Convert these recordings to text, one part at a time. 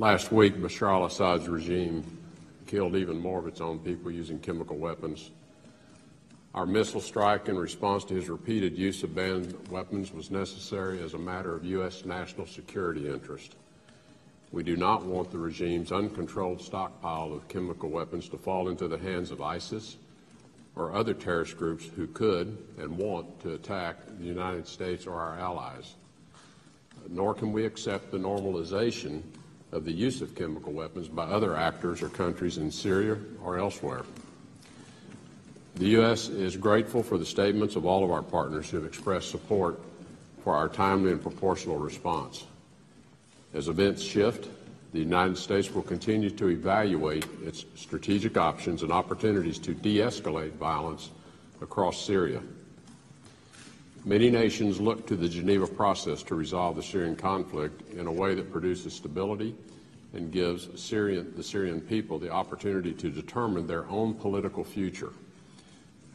Last week, Bashar al-Assad's regime killed even more of its own people using chemical weapons. Our missile strike in response to his repeated use of banned weapons was necessary as a matter of U.S. national security interest. We do not want the regime's uncontrolled stockpile of chemical weapons to fall into the hands of ISIS or other terrorist groups who could and want to attack the United States or our allies. Nor can we accept the normalization of the use of chemical weapons by other actors or countries in Syria or elsewhere. The U.S. is grateful for the statements of all of our partners who have expressed support for our timely and proportional response. As events shift, the United States will continue to evaluate its strategic options and opportunities to de-escalate violence across Syria. Many nations look to the Geneva process to resolve the Syrian conflict in a way that produces stability and gives the Syrian people the opportunity to determine their own political future.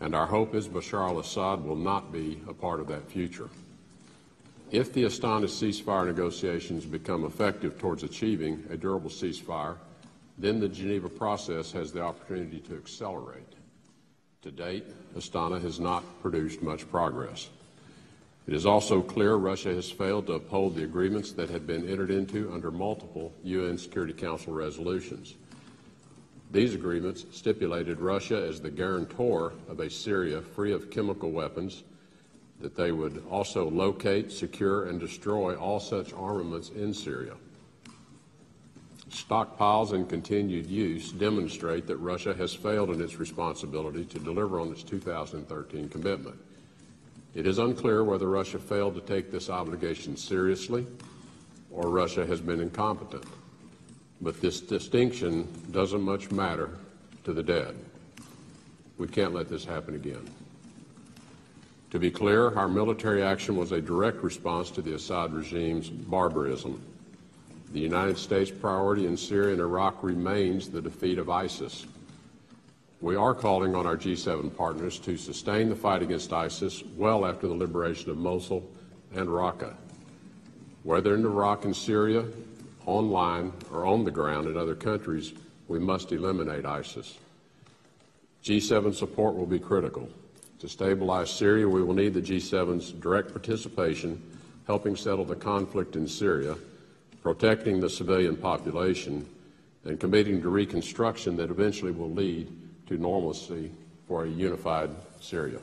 And our hope is Bashar al-Assad will not be a part of that future. If the Astana ceasefire negotiations become effective towards achieving a durable ceasefire, then the Geneva process has the opportunity to accelerate. To date, Astana has not produced much progress. It is also clear Russia has failed to uphold the agreements that had been entered into under multiple UN Security Council resolutions. These agreements stipulated Russia as the guarantor of a Syria free of chemical weapons, that they would also locate, secure, and destroy all such armaments in Syria. Stockpiles and continued use demonstrate that Russia has failed in its responsibility to deliver on its 2013 commitment. It is unclear whether Russia failed to take this obligation seriously or Russia has been incompetent. But this distinction doesn't much matter to the dead. We can't let this happen again. To be clear, our military action was a direct response to the Assad regime's barbarism. The United States' priority in Syria and Iraq remains the defeat of ISIS. We are calling on our G7 partners to sustain the fight against ISIS well after the liberation of Mosul and Raqqa. Whether in Iraq and Syria, online or on the ground in other countries, we must eliminate ISIS. G7 support will be critical. To stabilize Syria, we will need the G7's direct participation, helping settle the conflict in Syria, protecting the civilian population, and committing to reconstruction that eventually will lead to normalcy for a unified Syria.